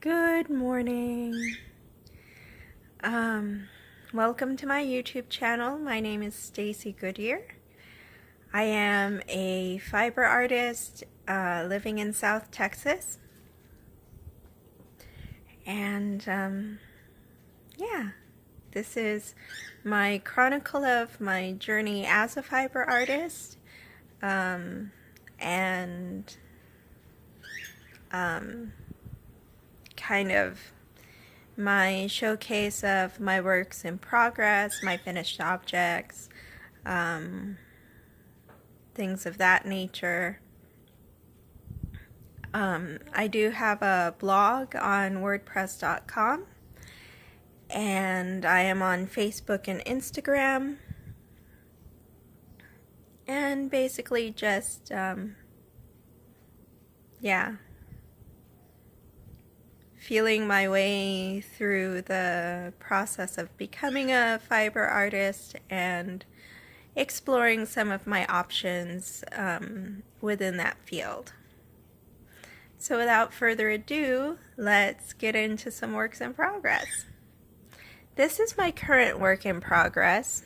Good morning. Welcome to my YouTube channel. My name is Stacy Goodyear. I am a fiber artist living in South Texas. And yeah, this is my chronicle of my journey as a fiber artist. Kind of my showcase of my works in progress, my finished objects, things of that nature. I do have a blog on WordPress.com, and I am on Facebook and Instagram, and basically just, yeah, feeling my way through the process of becoming a fiber artist and exploring some of my options within that field. So without further ado, let's get into some works in progress. This is my current work in progress.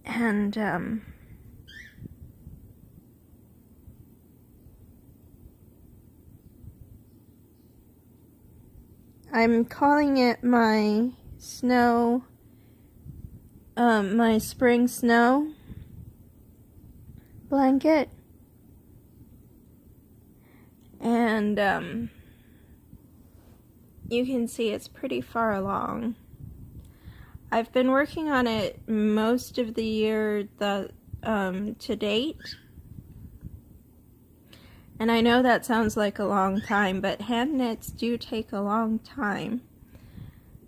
And I'm calling it my snow, my spring snow blanket. And you can see it's pretty far along. I've been working on it most of the year to date. And I know that sounds like a long time, but hand knits do take a long time.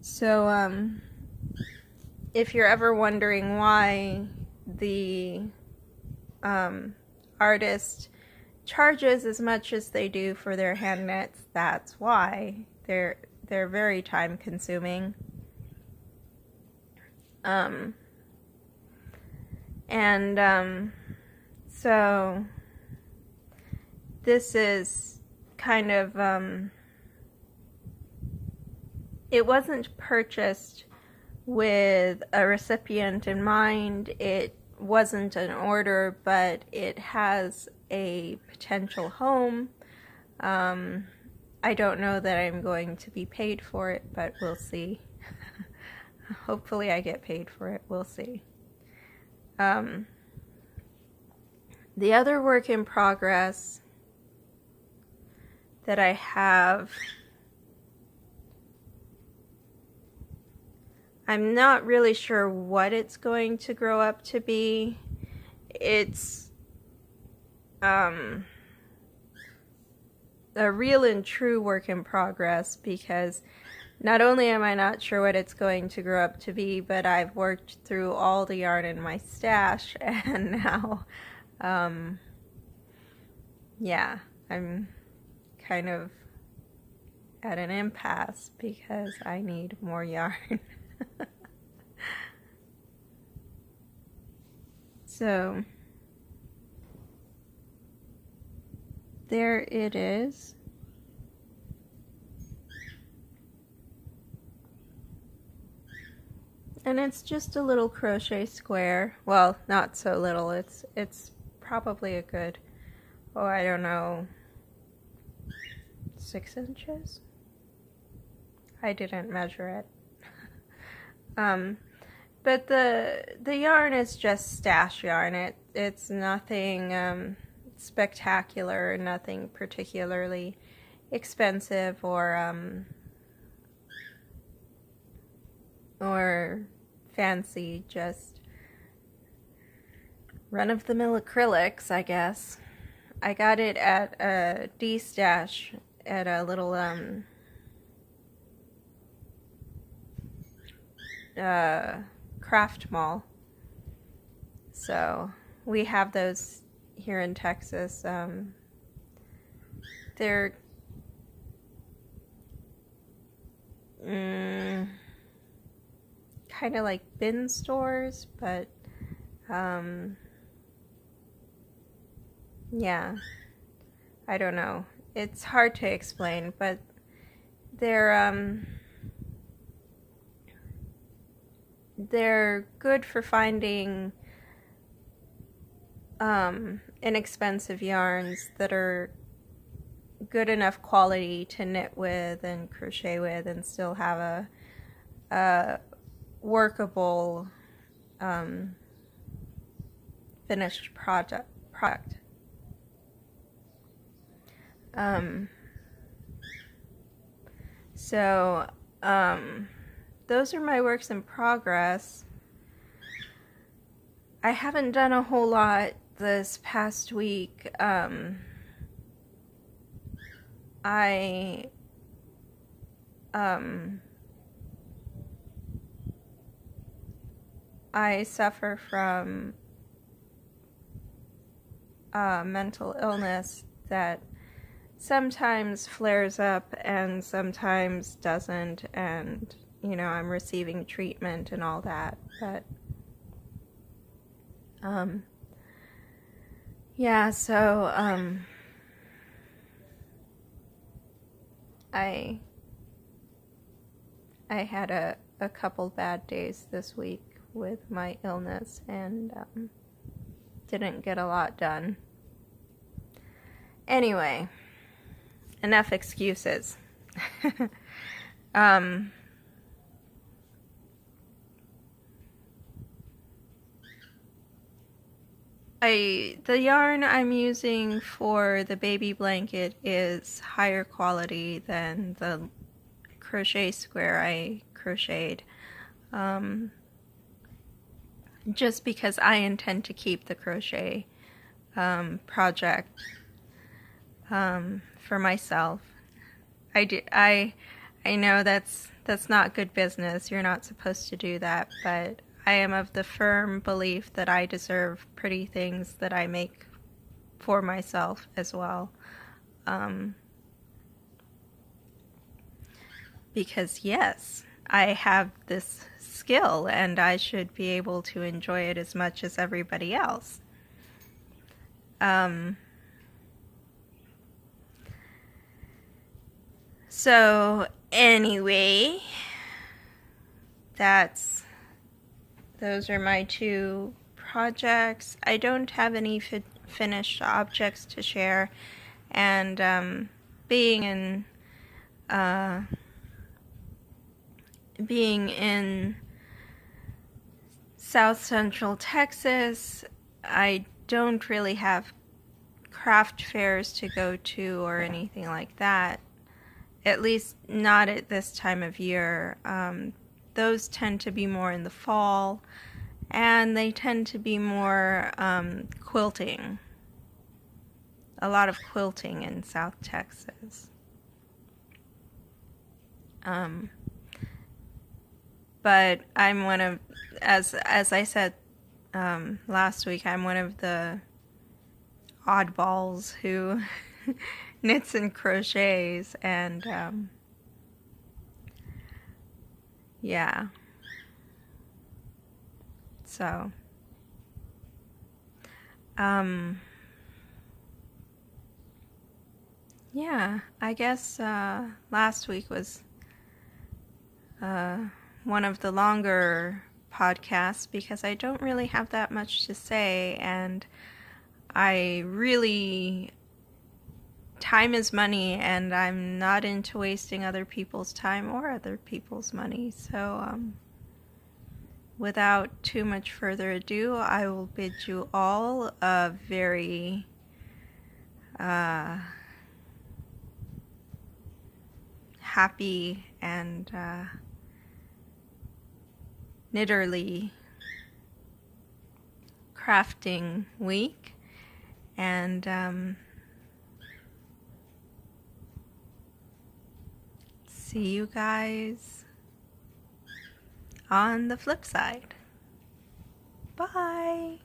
So if you're ever wondering why the artist charges as much as they do for their hand knits, that's why. They're very time consuming. So this is kind of, it wasn't purchased with a recipient in mind. It wasn't an order, but it has a potential home. I don't know that I'm going to be paid for it, but we'll see. Hopefully I get paid for it. We'll see. The other work in progress that I have, I'm not really sure what it's going to grow up to be. It's a real and true work in progress, because not only am I not sure what it's going to grow up to be, but I've worked through all the yarn in my stash, and now, yeah, I'm kind of at an impasse because I need more yarn. So there it is. And it's just a little crochet square. Well, not so little. It's probably a good, oh, I don't know, 6 inches? I didn't measure it. But the yarn is just stash yarn. It's nothing spectacular, nothing particularly expensive or fancy, just run-of-the-mill acrylics, I guess. I got it at a D-stash at a little craft mall. So we have those here in Texas. They're kind of like bin stores, but yeah, I don't know. It's hard to explain, but they're good for finding inexpensive yarns that are good enough quality to knit with and crochet with and still have a workable finished product. So those are my works in progress. I haven't done a whole lot this past week. I suffer from mental illness that sometimes flares up and sometimes doesn't, and I'm receiving treatment and all that, but yeah, so I had a couple bad days this week with my illness and didn't get a lot done. Anyway, enough excuses. The yarn I'm using for the baby blanket is higher quality than the crochet square I crocheted, just because I intend to keep the crochet project for myself. I know that's not good business. You're not supposed to do that, but I am of the firm belief that I deserve pretty things that I make for myself as well. Because yes, I have this skill and I should be able to enjoy it as much as everybody else. So anyway, those are my two projects. I don't have any finished objects to share, and being in South Central Texas, I don't really have craft fairs to go to or anything like that. At least not at this time of year. Those tend to be more in the fall, and they tend to be more quilting. A lot of quilting in South Texas. But I'm one of, as I said last week, I'm one of the oddballs who knits and crochets, and yeah, so yeah, I guess last week was one of the longer podcasts because I don't really have that much to say, and time is money, and I'm not into wasting other people's time or other people's money. So without too much further ado, I will bid you all a very happy and knitterly crafting week, and see you guys on the flip side. Bye!